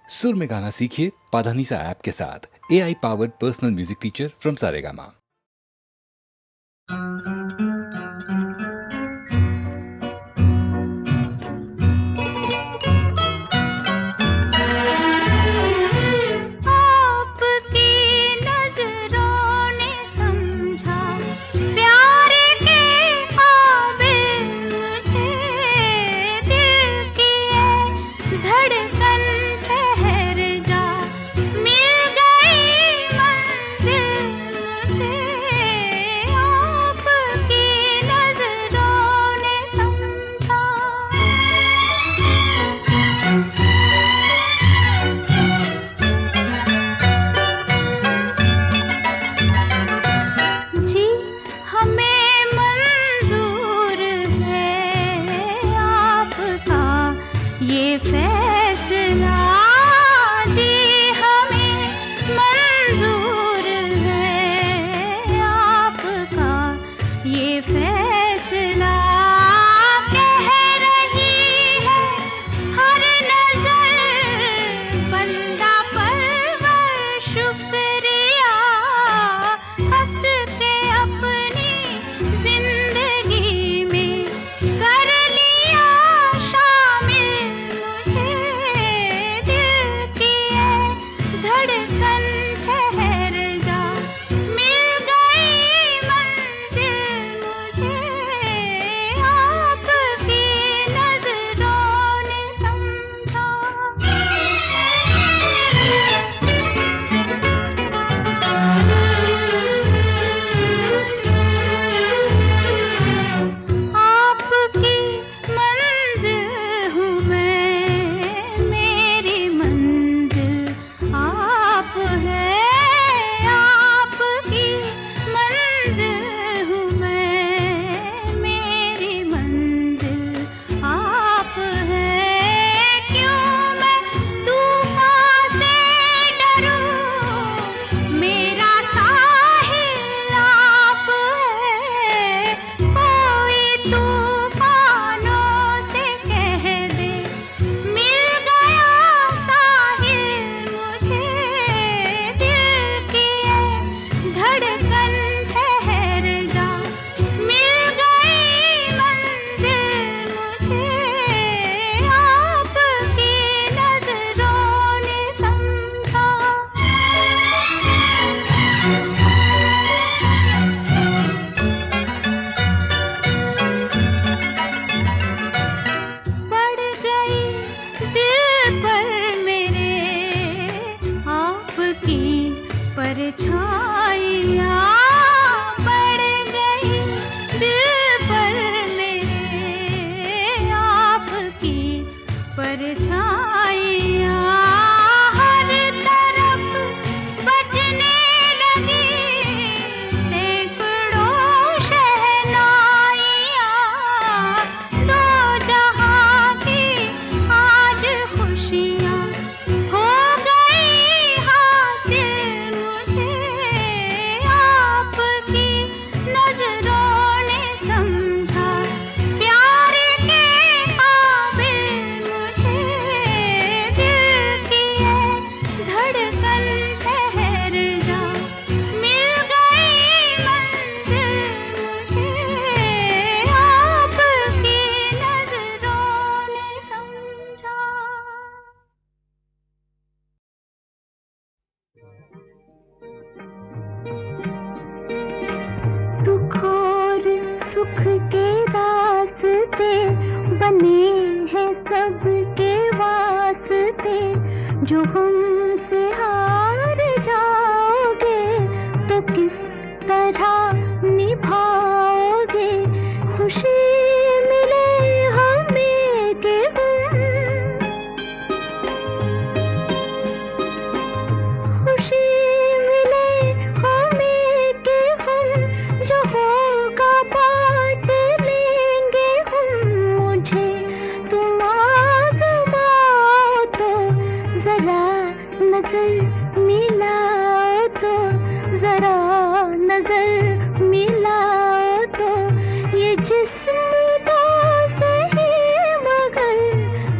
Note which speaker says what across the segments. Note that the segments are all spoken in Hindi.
Speaker 1: सुर में गाना सीखिए पाधानीसा ऐप के साथ। AI powered personal music teacher from Saregama.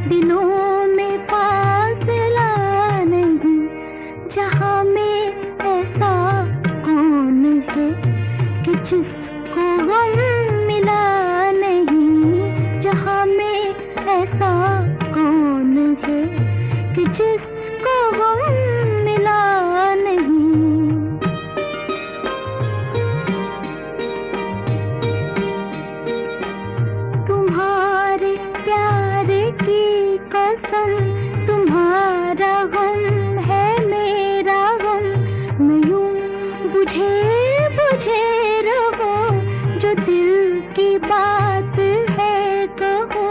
Speaker 2: दिलों में फासला जिसको गम मिला नहीं जहां में ऐसा कौन है कि जिसको गम मिला नहीं। तुम्हारे प्यार की कसम तुम्हारा गम है मेरा गम, मैं यूं बुझे बुझे रहो, जो दिल की बात है कहो,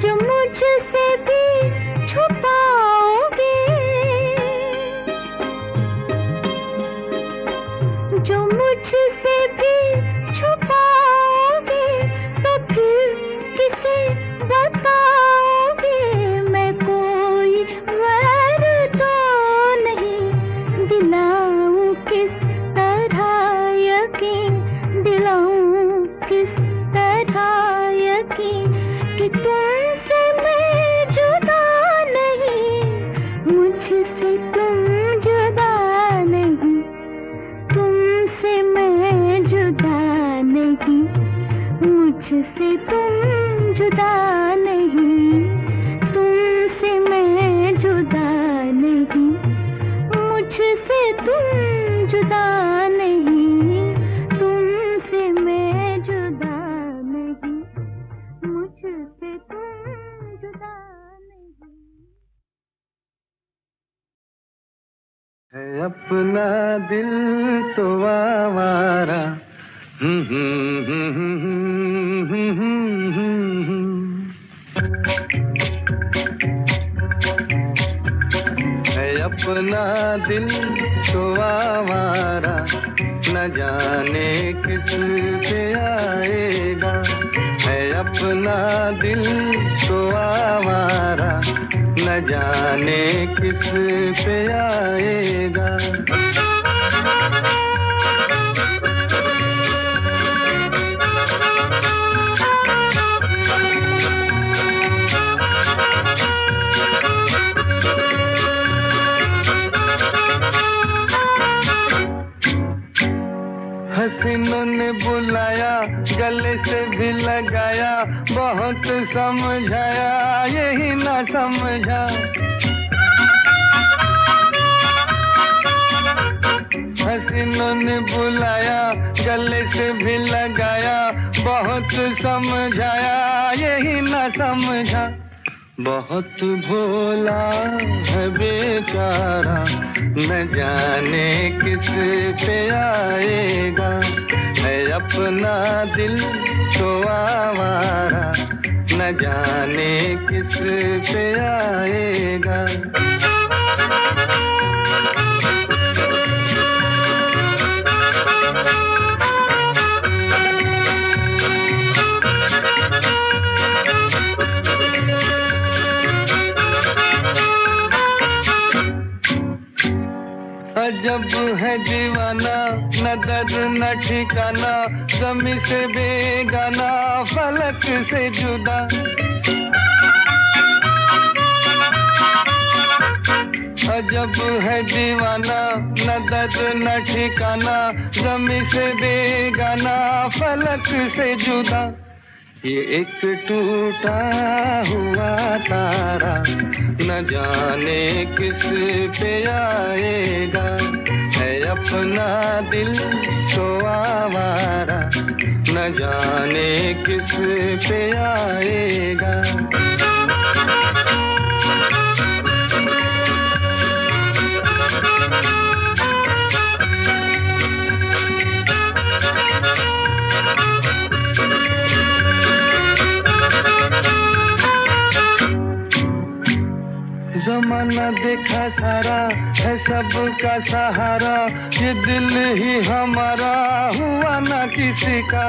Speaker 2: जो मुझसे भी छुपाओगे, जो मुझसे भी छुपाओगे, तो फिर किसे बताओगे। मैं कोई गैर तो नहीं, दिलाऊं किस तरह यकीन, दिलाऊं किस तरह यकीन कि तुमसे मैं जुदा नहीं, मुझसे तुम जुदा नहीं, तुमसे मैं जुदा नहीं, मुझसे तुम जुदा नहीं, तुमसे मैं जुदा नहीं, मुझसे तुम जुदा नहीं, तुमसे मैं जुदा नहीं, मुझसे तुम जुदा नहीं।
Speaker 3: है अपना दिल तो आवारा, है अपना दिल तो आवारा, न जाने किस पे आएगा। है अपना दिल तो आवारा, न जाने किस पे आएगा। हसीनों ने बुलाया, गले से भी लगाया, बहुत समझाया यही ना समझा। हसीनों ने बुलाया, गले से भी लगाया, बहुत समझाया यही ना समझा। बहुत भोला है बेचारा, न जाने किस पे आएगा। है अपना दिल तो आवारा, न जाने किस पे आएगा। अजब है दीवाना, न दर्द न ठिकाना, ज़मीं से बेगाना, फलक से जुदा। अजब है दीवाना, न दर्द न ठिकाना, ज़मीं से बेगाना, फलक से जुदा। ये एक टूटा हुआ तारा, न जाने किस पे आएगा। है अपना दिल तो आवारा, न जाने किस पे आएगा। जमाना देखा सारा है सबका सहारा, ये दिल ही हमारा हुआ ना किसी का।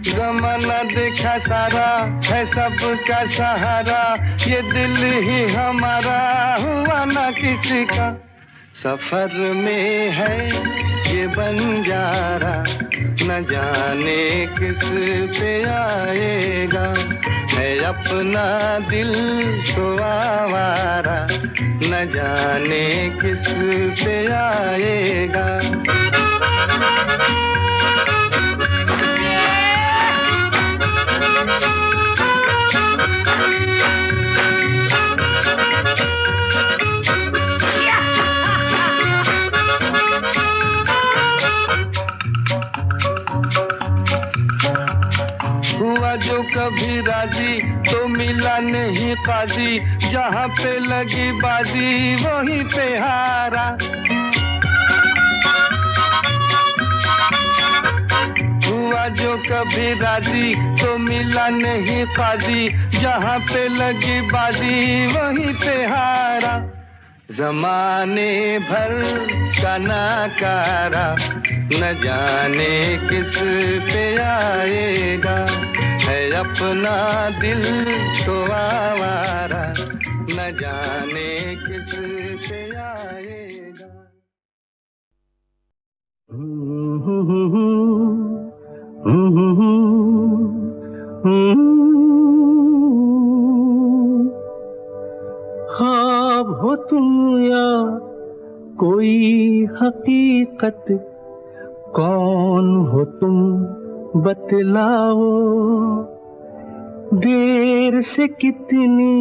Speaker 3: जमाना देखा सारा है सबका सहारा, ये दिल ही हमारा हुआ ना किसी का। सफर में है ये बंजारा न जाने किस पे आएगा। है अपना दिल तो आवारा न जाने किस पे आएगा। हुआ जो कभी राजी तो मिला नहीं काजी, जहाँ पे लगी बाजी वहीं पे हारा। हुआ जो कभी राजी तो मिला नहीं काजी, जहाँ पे लगी बाजी वहीं पे हारा। जमाने भर का नाकारा न जाने किस पे आएगा। है अपना दिल तो आवारा न जाने किस पे आएगा।
Speaker 4: ख्वाब हो तुम या कोई हकीकत, कौन हो तुम बतलाओ। देर से कितनी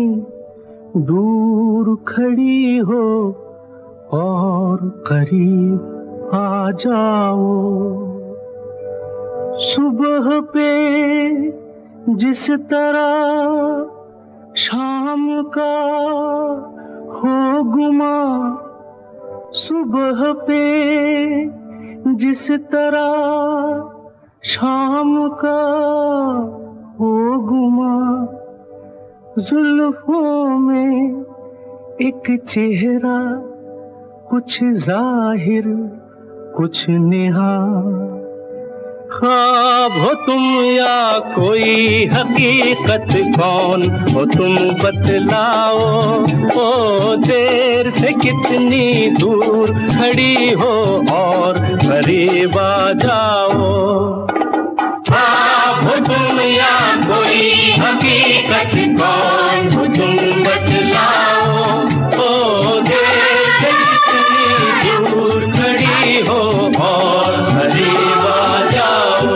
Speaker 4: दूर खड़ी हो और करीब आ जाओ। सुबह पे जिस तरह शाम का हो गुमा, सुबह पे जिस तरह शाम का हो गुमा। जुल्फों में एक चेहरा, कुछ जाहिर कुछ नेहा। ख्वाब हो तुम या कोई हकीकत, कौन हो तुम बतलाओ। ओ देर से कितनी दूर खड़ी हो और करीब आ जाओ। ख्वाब हो तुम या कोई हकीकत, कौन हो तुम बतलाओ। ओ देर से कितनी दूर खड़ी हो और करीब आ जाओ।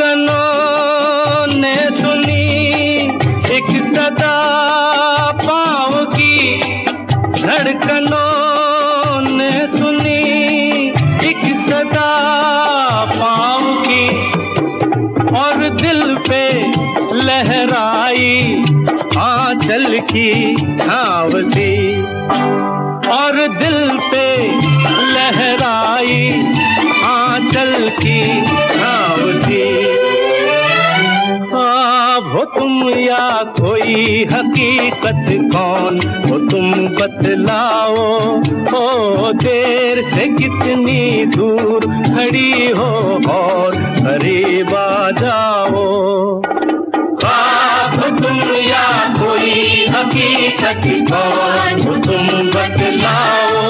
Speaker 4: धड़कनों ने सुनी एक सदा पाँव की, धड़कनों ने सुनी एक सदा पाँव की। और दिल पे लहराई आंचल की छाँव सी। और दिल पे लहराई आंचल की छाँव सी। ख्वाब हो तुम या कोई हकीकत, कौन हो तुम बतलाओ। ओ देर से कितनी दूर खड़ी हो और करीब आ जाओ। ख्वाब हो तुम या कोई हकीकत, कौन हो तुम बतलाओ।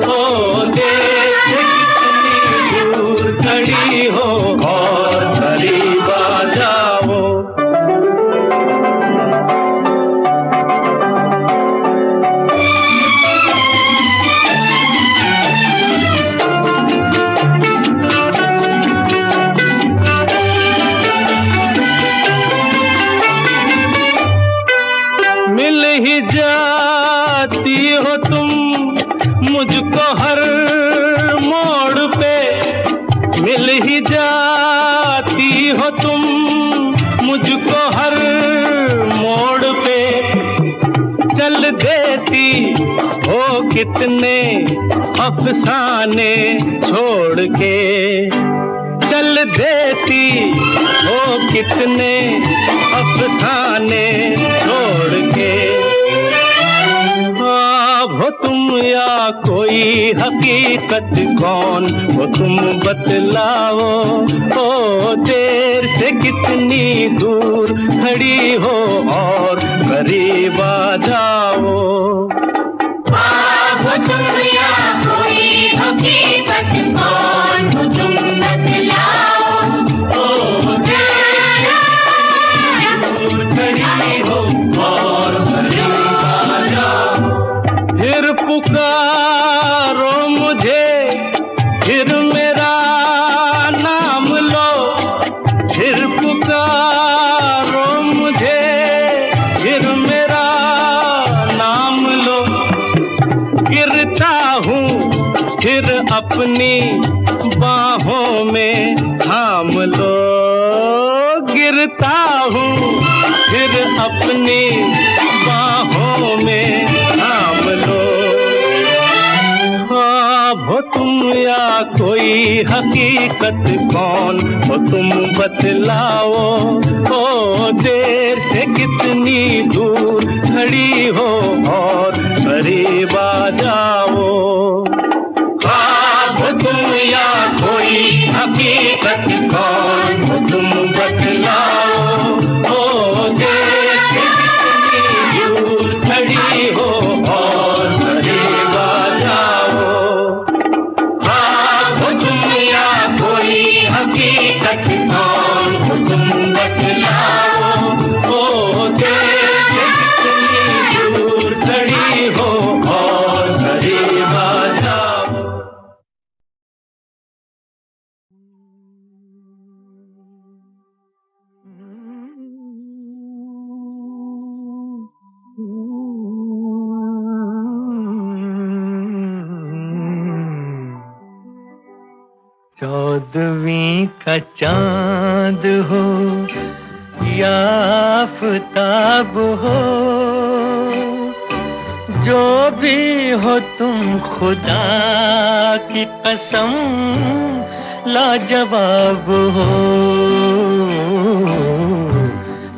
Speaker 4: ओ देर से कितनी दूर खड़ी हो और करीब आ जाओ। मिल ही जाती हो तुम मुझको हर मोड़ पे। मिल ही जाती हो तुम मुझको हर मोड़ पे। चल देती हो कितने अफसाने छोड़ के। चल देती हो कितने अफसाने छोड़ के। ख्वाब हो तुम या कोई हकीकत, कौन हो तुम बतलाओ। ओ देर से कितनी दूर खड़ी हो और करीब आ जाओ।
Speaker 2: हो तुम या कोई हकीकत, कौन हो तुम बतलाओ।
Speaker 4: ओ देर से दूर खड़ी हो और करीब आ जाओ। फिर पुकारो मुझे, फिर मेरा नाम लो। फिर पुकारो मुझे, फिर मेरा नाम लो। गिरता हूँ फिर अपनी बाहों में थाम लो। गिरता हूँ फिर अपनी बाहों में थाम लो। ख्वाब हो तुम या कोई हकीकत, कौन हो तुम बतलाओ। ओ देर से कितनी दूर खड़ी हो और करीब आ जाओ। ख्वाब हो तुम या कोई हकीकत, कौन हो तुम बतलाओ। ओ देर से कितनी दूर खड़ी हो और करीब आ जाओ। ख्वाब हो तुम या कोई हकीकत, कौन हो तुम बतलाओ। ओ देर से कितनी दूर खड़ी हो और करीब आ जाओ। चौदहवीं का चांद हो या आफताब हो, जो भी हो तुम खुदा की कसम लाजवाब हो।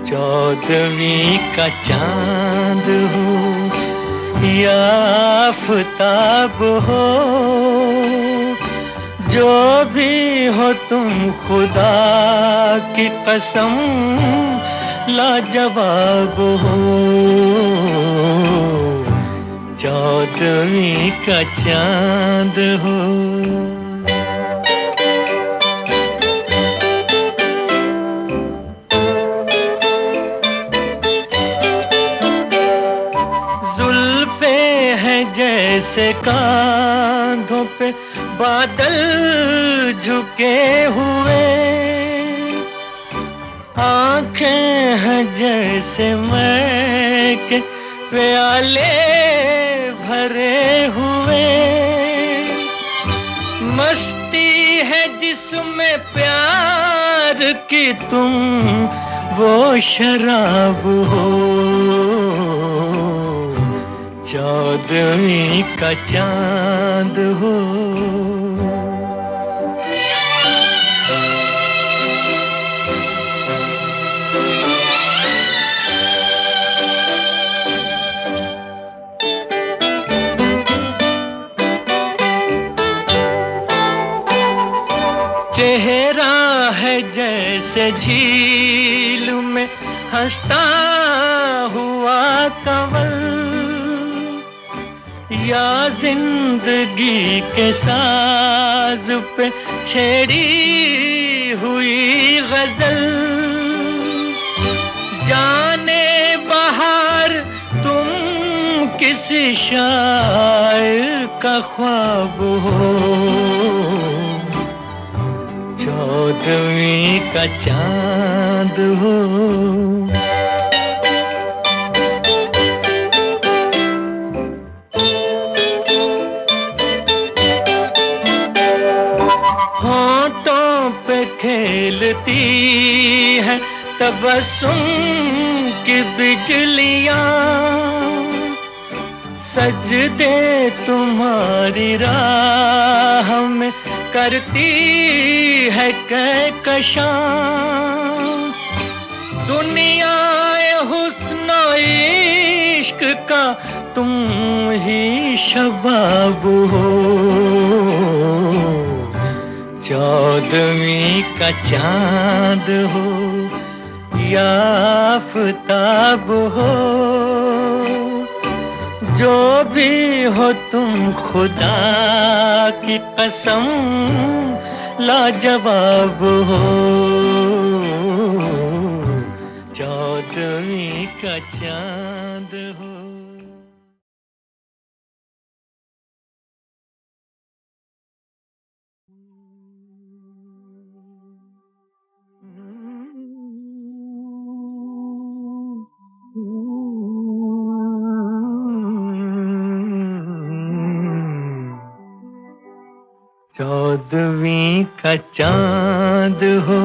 Speaker 4: चौदहवीं का चांद हो या आफताब हो, जो भी हो तुम खुदा की कसम लाजवाब हो। चौदहवीं का चांद हो। जुल्फे हैं जैसे कांधों पे बादल झुके हुए, आंखें हैं जैसे मैं के प्याले भरे हुए। मस्ती है जिसमें प्यार की तुम वो शराब हो। चौदहवीं का चांद हो। चेहरा है जैसे झील में हंसता हुआ कंवल, या जिंदगी के साज पे छेड़ी हुई गजल। जाने बहार तुम किसी शायर का ख्वाब हो। चौदहवीं का चांद हो। होंठों पे खेलती है तबस्सुम की बिजलियां, सजदे तुम्हारी राह में करती है कहकशां। दुनिया हुस्न इश्क का तुम ही शबाब हो, 14वीं का चांद हो या आफताब हो, जो भी हो तुम खुदा की कसम लाजवाब हो, 14वीं का चांद हो। चौदहवीं का चांद हो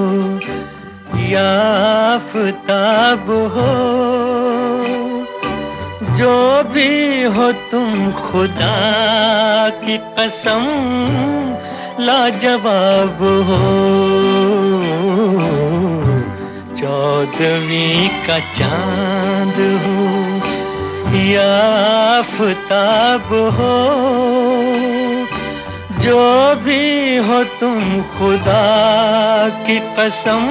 Speaker 4: या आफताब हो, जो भी हो तुम खुदा की कसम लाजवाब हो, 14वीं का चांद हो या आफताब हो, जो भी हो तुम खुदा की कसम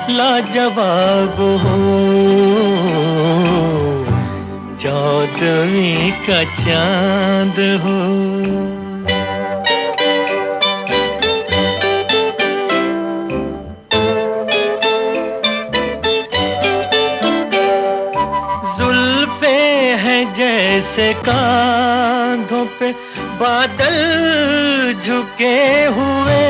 Speaker 4: लाजवाब हो, 14वीं का चांद हो। जुल्फे हैं जैसे कांधों पे बादल झुके हुए,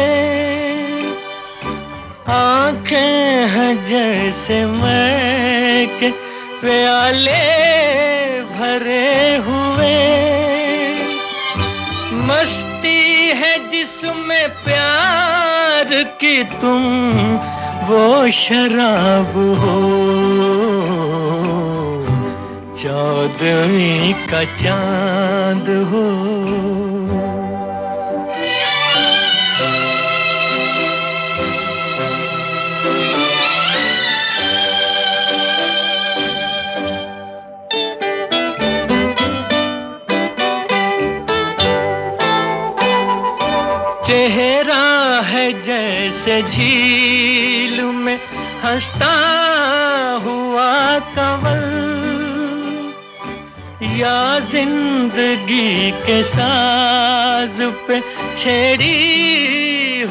Speaker 4: आंखें हैं जैसे मैं के प्याले भरे हुए, मस्ती है जिसमें प्यार की तुम वो शराब हो, 14वीं का चांद हो। चेहरा है जैसे झील में हंसता हुआ कंवल, या जिंदगी के साज पे छेड़ी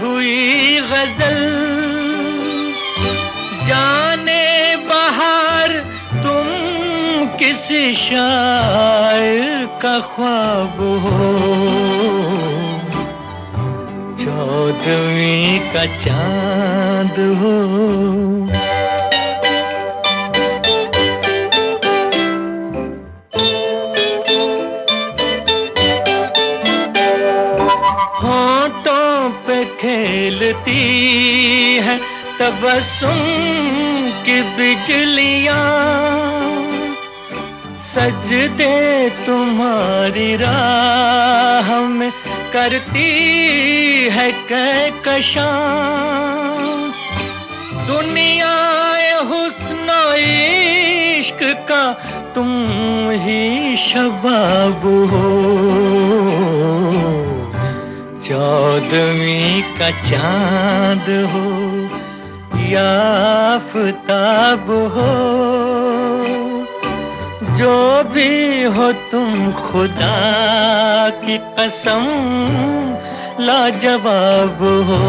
Speaker 4: हुई गजल, जाने बहार तुम किसी शायर का ख्वाब हो, 14वीं का चांद हो। होंठों पे खेलती है तबस्सुम की बिजलियां, सजदे तुम्हारी राह में करती है कहकशां, दुनिया हुस्न इश्क का तुम ही शबाब हो, 14वीं का चांद हो या आफताब हो, जो भी हो तुम खुदा की कसम लाजवाब हो,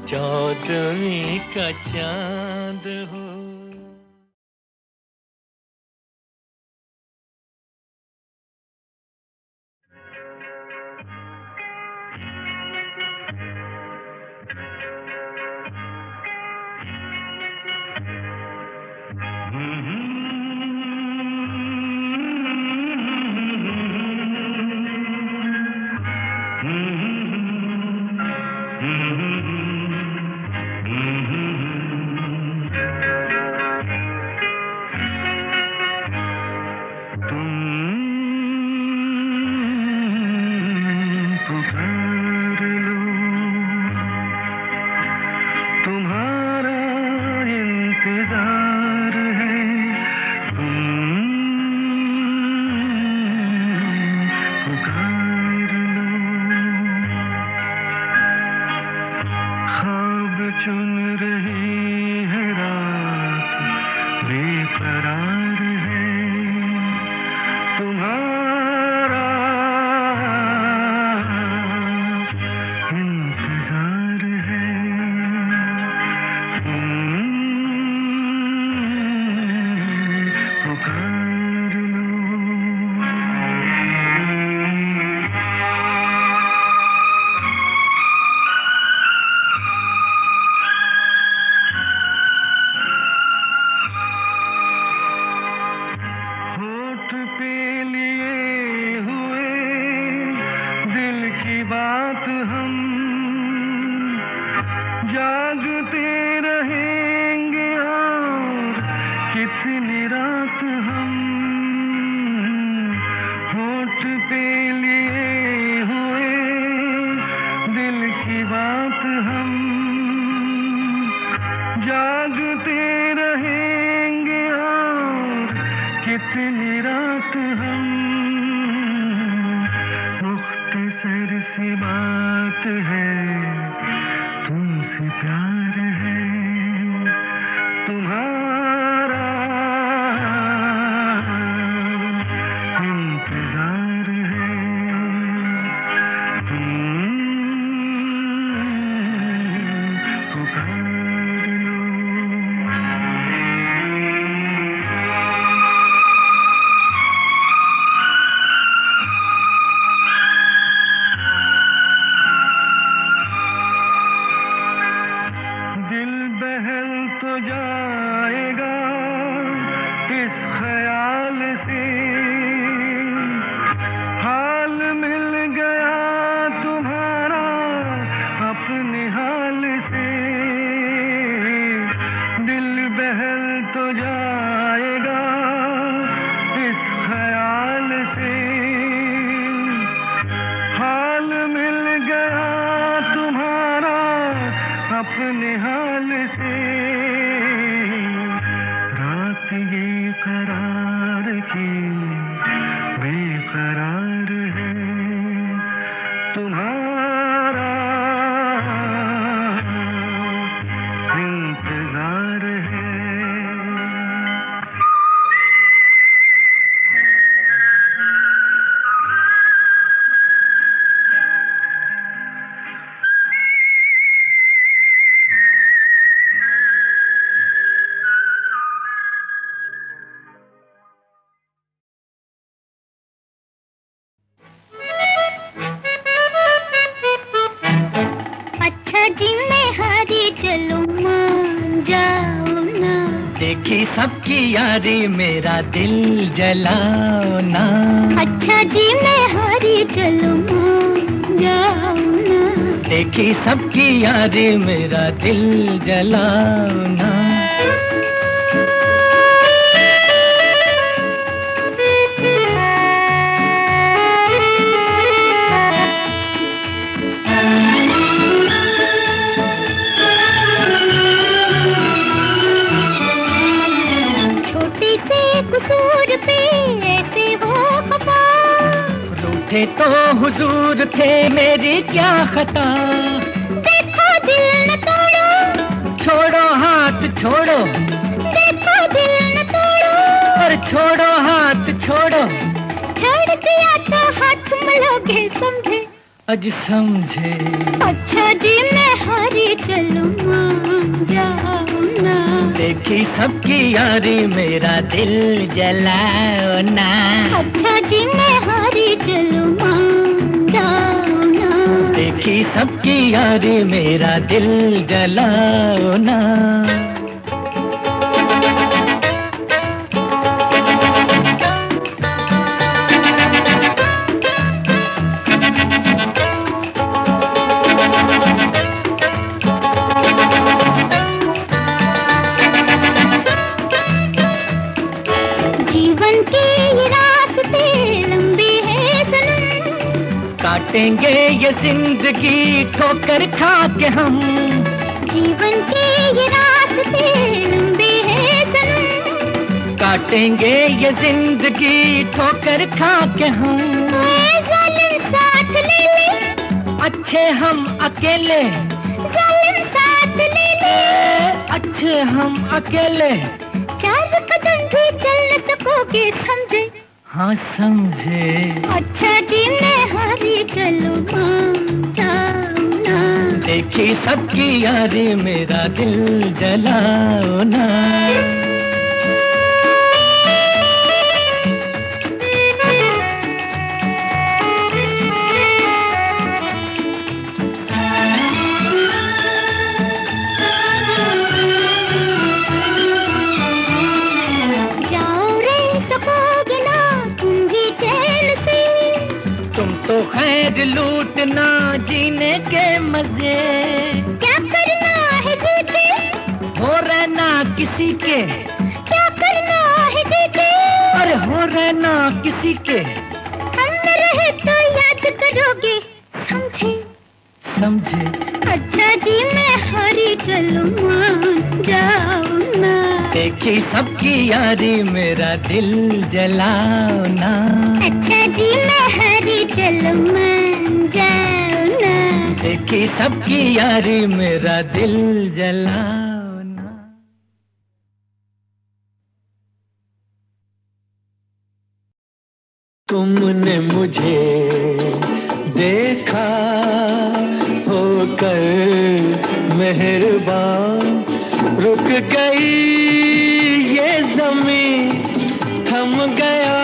Speaker 4: 14वीं का चांद हो।
Speaker 3: चुन रही है रात बेकरार है तुम्हारा इंतजार है पुकार लो होठ पे लिए हुए दिल की बात हम जागते रहेंगे और कितनी रात हम होठ पे लिए हुए दिल की बात हम जागते रहेंगे और कितनी रात हम मुख्तसर सी बात है तुमसे प्यार है तुम्हारा इंतजार है पुकार लो दिल बहल तो जाएगा इस ख्याल से हाल मिल गया तुम्हारा अपने हाल से दिल बहल तो जाएगा इस ख्याल से हाल मिल गया तुम्हारा अपने हाल से रात ये करार की बेकरार है तुम्हारा इंतजार है
Speaker 2: अच्छा जी मैं हारी चलूं मान जाओ ना
Speaker 4: देखी सबकी यारी मेरा दिल जलाओ ना
Speaker 2: अच्छा जी मैं हारी चलूं मान जाओ ना
Speaker 4: देखी सबकी यारी मेरा दिल जलाओ ना
Speaker 2: छोटे से कसूर पे ऐसे हो खफा
Speaker 4: रूठे तो हुजूर थे मेरी क्या खता
Speaker 2: देखो दिल न तोड़ो
Speaker 4: छोड़ो हाथ छोड़ो
Speaker 2: देखो दिल न तोड़ो
Speaker 4: और छोड़ो हाथ छोड़ो
Speaker 2: छोड़ दिया तो हाथ मलोगे समझे
Speaker 4: अज समझे
Speaker 2: अच्छा जी मैं हारी चलूं मान जाओ ना
Speaker 4: देखी सबकी यारी मेरा दिल जलाओ ना
Speaker 2: अच्छा जी मैं हारी चलूं मान जाओ ना
Speaker 4: देखी सबकी यारी मेरा दिल जलाओ ना
Speaker 2: जीवन के ये रास्ते लंबे हैं सनम
Speaker 4: काटेंगे ये जिंदगी ठोकर खा के हम
Speaker 2: जीवन के ये रास्ते लंबे हैं सनम
Speaker 4: काटेंगे ये जिंदगी ठोकर खा के हम
Speaker 2: ऐ जालिम साथ ले ले
Speaker 4: अच्छे हम अकेले
Speaker 2: जालिम साथ ले ले
Speaker 3: पीछे हम अकेले,
Speaker 2: चार कदम भी चल न सकोगे समझे।
Speaker 3: हाँ समझे।
Speaker 2: अच्छा जी मैं हारी चलूं मान जाओ ना।
Speaker 3: देखी सबकी यारी मेरा दिल जलाओ ना। तो खैर लूटना जीने के मजे।
Speaker 2: क्या करना है जी के,
Speaker 3: हो रहना किसी के।
Speaker 2: क्या करना है जी के,
Speaker 3: अरे हो रहना किसी के।
Speaker 2: हम न रहे तो याद करोगे समझे।
Speaker 3: समझे।
Speaker 2: अच्छा जी मैं हारी चलूं मान जाओ ना।
Speaker 3: देखी सबकी यारी मेरा दिल जलाओ ना।
Speaker 2: अच्छा जी मैं हारी चलूं मान जाओ ना।
Speaker 3: देखी सबकी यारी मेरा दिल जलाओ ना। तुमने मुझे देखा होकर मेहरबान, रुक गई ये ज़मीं, थम गया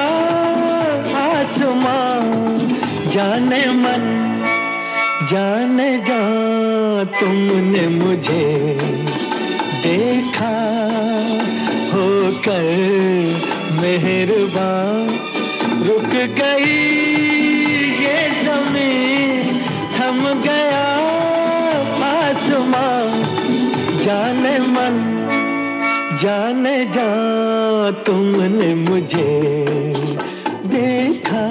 Speaker 3: आसमां। जाने मन जाने जा, तुमने मुझे देखा होकर मेहरबान, रुक गई ये ज़मीं, थम गया आसमां। जाने मन जाने जा, तुमने मुझे देखा।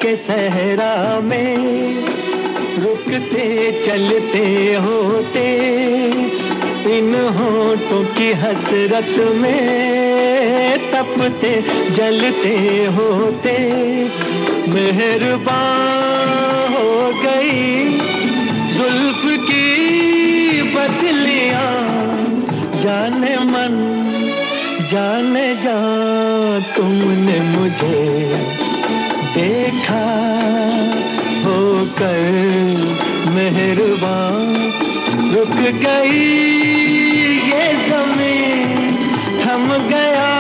Speaker 3: के सहरा में रुकते चलते होते, इन होठों की हसरत में तपते जलते होते। मेहरबान हो गई जुल्फ की बदलियां, जाने मन जाने जा, तुमने मुझे देखा होकर मेहरबान, रुक गई ये ज़मीं, थम गया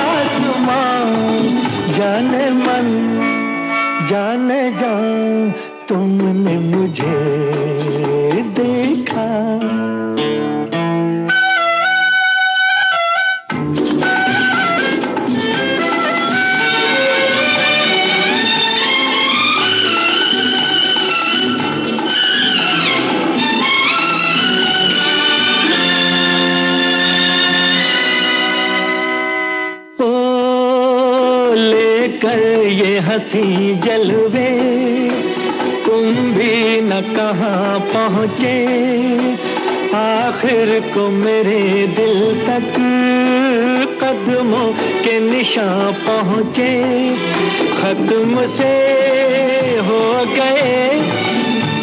Speaker 3: आसमां। जाने मन जाने जा, तुमने मुझे देखा। ये हंसी जलवे तुम भी न कहाँ पहुँचे, आखिर को मेरे दिल तक कदमों के निशान पहुँचे। खत्म से हो गए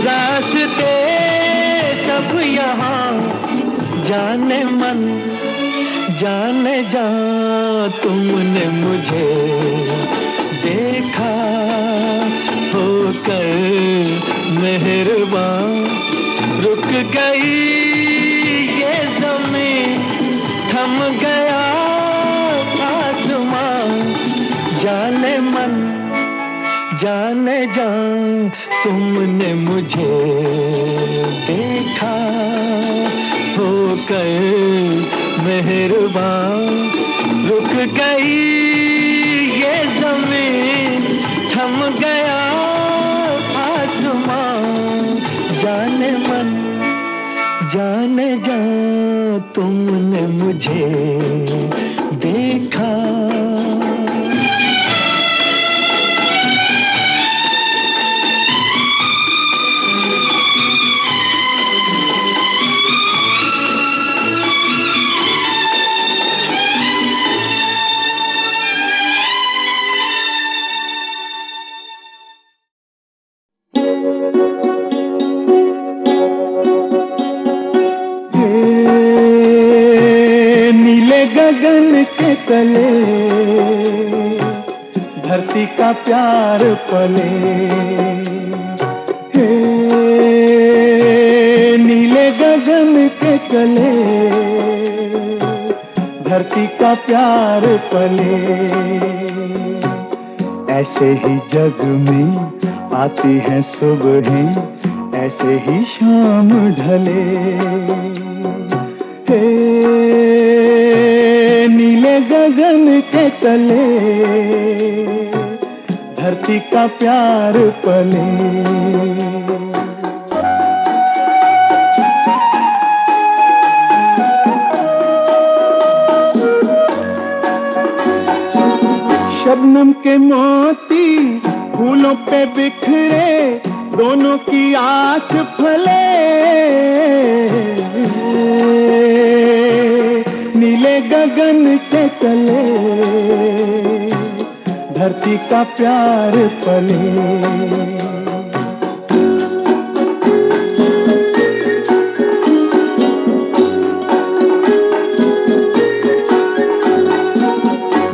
Speaker 3: रास्ते सब यहाँ, जाने मन जाने जा, तुमने मुझे देखा होकर मेहरबान, रुक गई ये ज़मीं, थम गया आसमां। जाने मन जाने जा, तुमने मुझे देखा होकर मेहरबान, रुक गई ये ज़मीं, थम गया आसमां। जाने मन जाने जा तुमने मुझे देखा, गगन के तले धरती का प्यार पले, हे नीले गगन के तले धरती का प्यार पले। ऐसे ही जग में आती है सुबहें, ऐसे ही शाम ढले, हे नीले गगन के तले धरती का प्यार पले। शबनम के मोती फूलों पे बिखरे, दोनों की आस फले, नीले गगन के तले धरती का प्यार पले।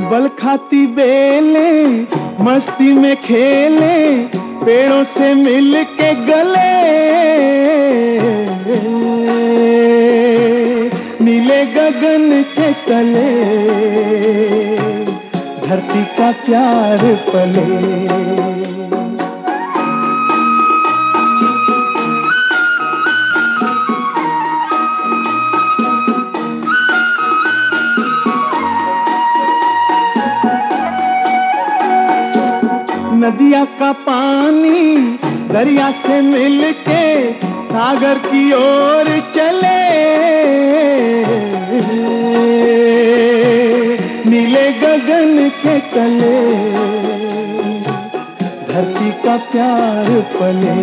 Speaker 3: बल खाती बेलें मस्ती में खेले, पेड़ों से मिल के गले, नीले गगन के तले धरती का प्यार पले। नदिया का पानी दरिया से मिलके सागर की ओर चले, नीले गगन के तले धरती का प्यार पले।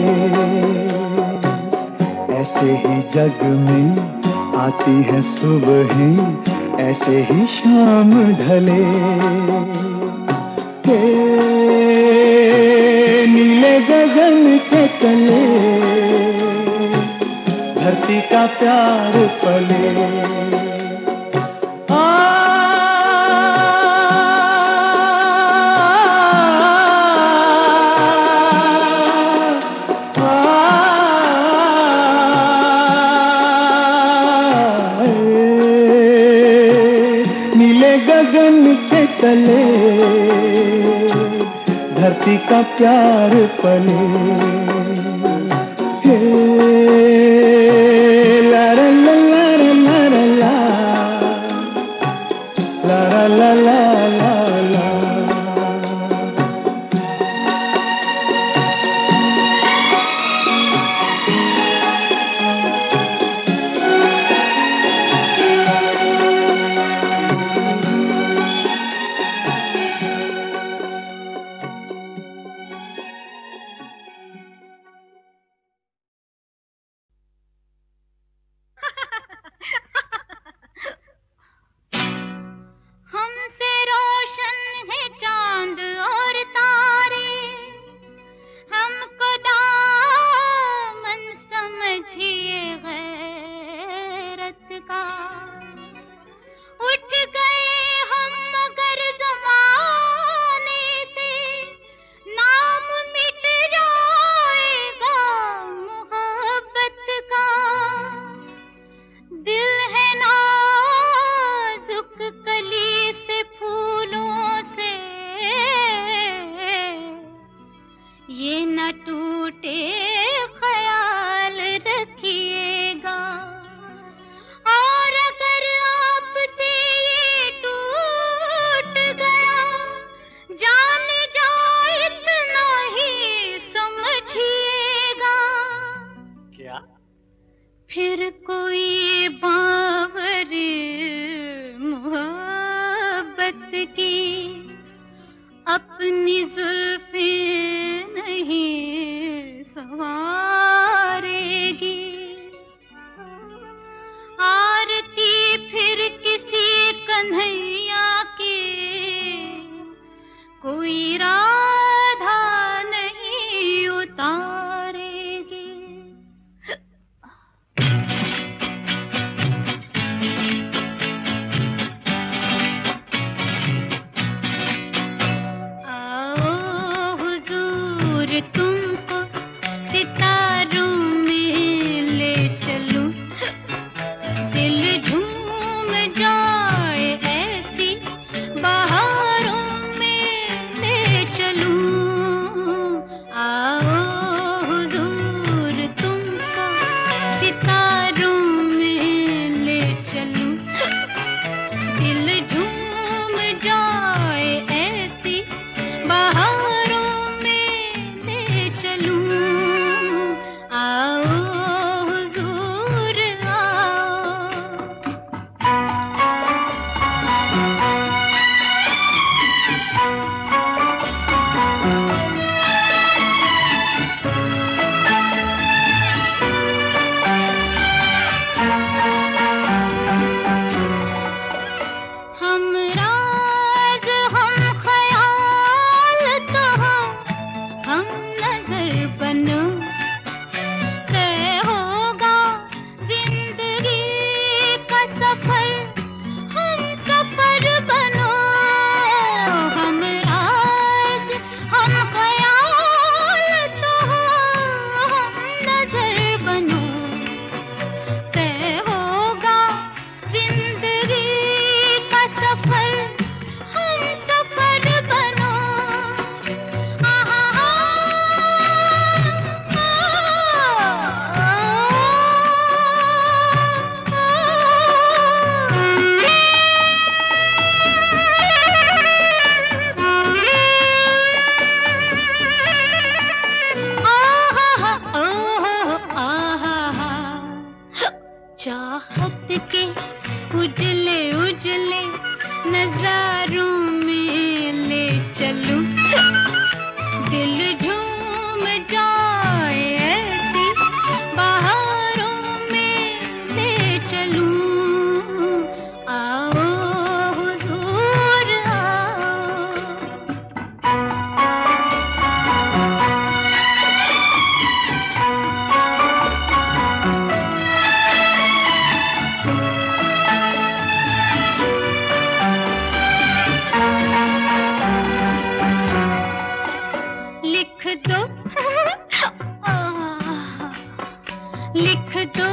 Speaker 3: ऐसे ही जग में आती है सुबहें, ऐसे ही शाम ढले, नीले गगन के तले धरती का प्यार पले। नीले गगन के तले धरती का प्यार पले, हे ला ला ला ला ला ला ला ला ला ला ला।
Speaker 2: हमसे रोशन है चांद और तारे, हमको दामन समझिए गैरत का। उठ गए हम मगर ज़माने से, नाम मिट जाएगा मोहब्बत का। दिल है नाजुक कली से फूलों से, ये न टूटे ख्याल रखिएगा। और
Speaker 5: फिर कोई बावर मोहब्बत की अपनी जुल्फे नहीं संवारेगी। आरती फिर किसी कन्हैया की कोई राधा नहीं उतारेगी। आओ हुजूर तुमको सितारों में ले चलूं, दिल झूम जाए ऐसी बहारों में ले चलूं। आओ हुजूर तुमको सितारों में ले चलूं, दिल झूम जाए ऐसी बहारों में ले चलूं। आओ हुजूर हम राज हम ख्याल तो हो, हम नजर बनो, तय होगा जिंदगी का सफर, हम सफर बनो। हम राज हम ख्याल तो हो, हम नजर बनो, तय होगा जिंदगी का सफर, हम सफर बनो। आहा चाहत के उजले उजले नजारों में ले चलूं, दिल झूम जाए ऐसी बहारों में ले चलूं। आओ हुजूर लिख दो लिख दो